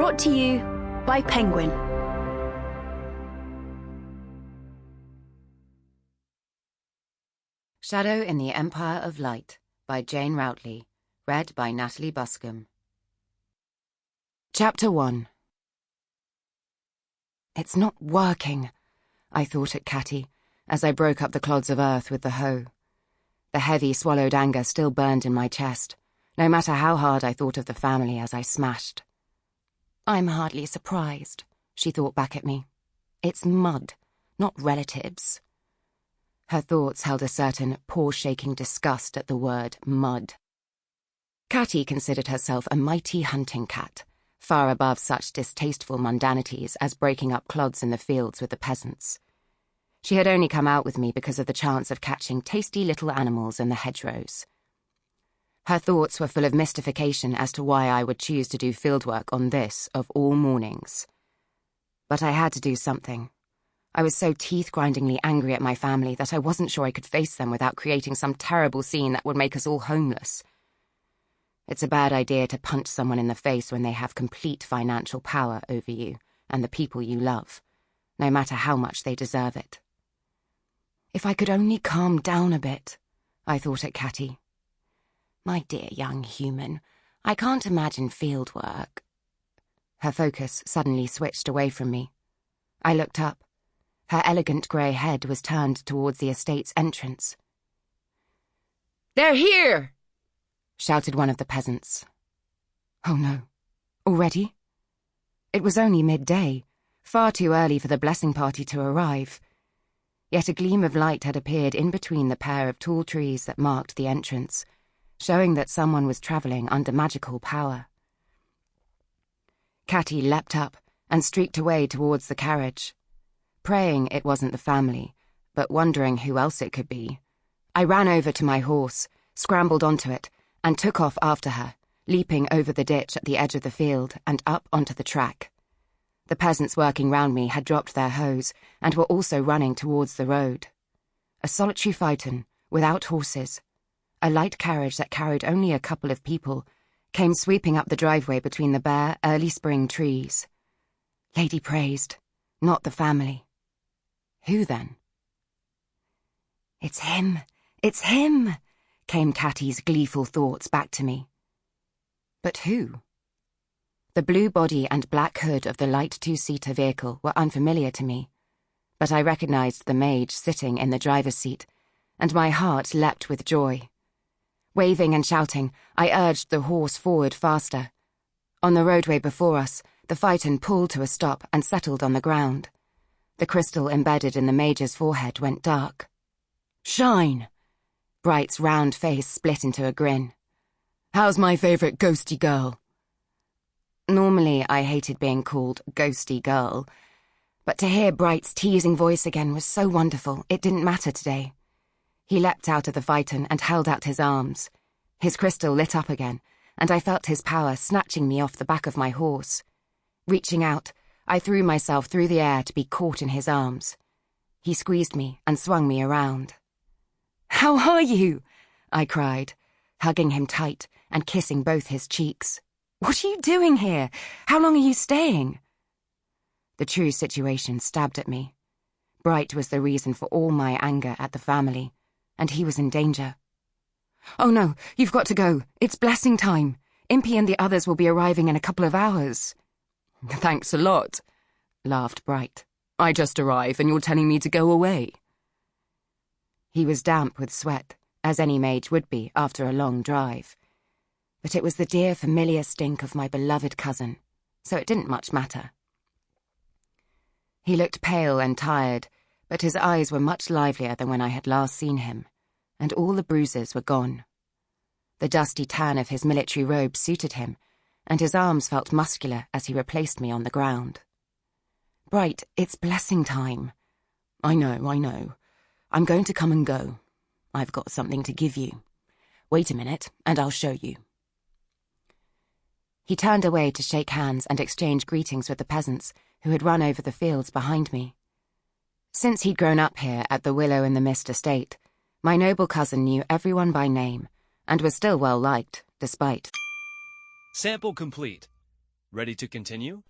Brought to you by Penguin. Shadow in the Empire of Light by Jane Routley. Read by Natalie Buscombe. Chapter 1. It's not working, I thought at Catty, as I broke up the clods of earth with the hoe. The heavy, swallowed anger still burned in my chest, no matter how hard I thought of the family as I smashed. I'm hardly surprised, she thought back at me. It's mud, not relatives. Her thoughts held a certain paw-shaking disgust at the word mud. Catty considered herself a mighty hunting cat, far above such distasteful mundanities as breaking up clods in the fields with the peasants. She had only come out with me because of the chance of catching tasty little animals in the hedgerows. Her thoughts were full of mystification as to why I would choose to do fieldwork on this, of all mornings. But I had to do something. I was so teeth-grindingly angry at my family that I wasn't sure I could face them without creating some terrible scene that would make us all homeless. It's a bad idea to punch someone in the face when they have complete financial power over you and the people you love, no matter how much they deserve it. If I could only calm down a bit, I thought at Catty. My dear young human, I can't imagine field work. Her focus suddenly switched away from me. I looked up. Her elegant grey head was turned towards the estate's entrance. "They're here!" shouted one of the peasants. Oh no. Already? It was only midday, far too early for the blessing party to arrive. Yet a gleam of light had appeared in between the pair of tall trees that marked the entrance, showing that someone was travelling under magical power. Catty leapt up and streaked away towards the carriage. Praying it wasn't the family, but wondering who else it could be, I ran over to my horse, scrambled onto it, and took off after her, leaping over the ditch at the edge of the field and up onto the track. The peasants working round me had dropped their hoes and were also running towards the road. A solitary phaeton, without horses, a light carriage that carried only a couple of people, came sweeping up the driveway between the bare, early spring trees. Lady praised, not the family. Who then? It's him! It's him! Came Catty's gleeful thoughts back to me. But who? The blue body and black hood of the light two-seater vehicle were unfamiliar to me, but I recognized the mage sitting in the driver's seat, and my heart leapt with joy. Waving and shouting, I urged the horse forward faster. On the roadway before us, the phaeton pulled to a stop and settled on the ground. The crystal embedded in the mage's forehead went dark. "Shine!" Bright's round face split into a grin. "How's my favourite ghosty girl?" Normally I hated being called ghosty girl, but to hear Bright's teasing voice again was so wonderful it didn't matter today. He leapt out of the phaeton and held out his arms. His crystal lit up again, and I felt his power snatching me off the back of my horse. Reaching out, I threw myself through the air to be caught in his arms. He squeezed me and swung me around. "How are you?" I cried, hugging him tight and kissing both his cheeks. "What are you doing here? How long are you staying?" The true situation stabbed at me. Bright was the reason for all my anger at the family, and he was in danger. "Oh no, you've got to go. It's blessing time. Impy and the others will be arriving in a couple of hours." "Thanks a lot," laughed Bright. "I just arrive and you're telling me to go away." He was damp with sweat, as any mage would be after a long drive. But it was the dear familiar stink of my beloved cousin, so it didn't much matter. He looked pale and tired, but his eyes were much livelier than when I had last seen him, and all the bruises were gone. The dusty tan of his military robe suited him, and his arms felt muscular as he replaced me on the ground. "Bright, it's blessing time." I know. I'm going to come and go. I've got something to give you. Wait a minute, and I'll show you." He turned away to shake hands and exchange greetings with the peasants who had run over the fields behind me. Since he'd grown up here at the Willow in the Mist estate, my noble cousin knew everyone by name and was still well liked, despite... Sample complete. Ready to continue?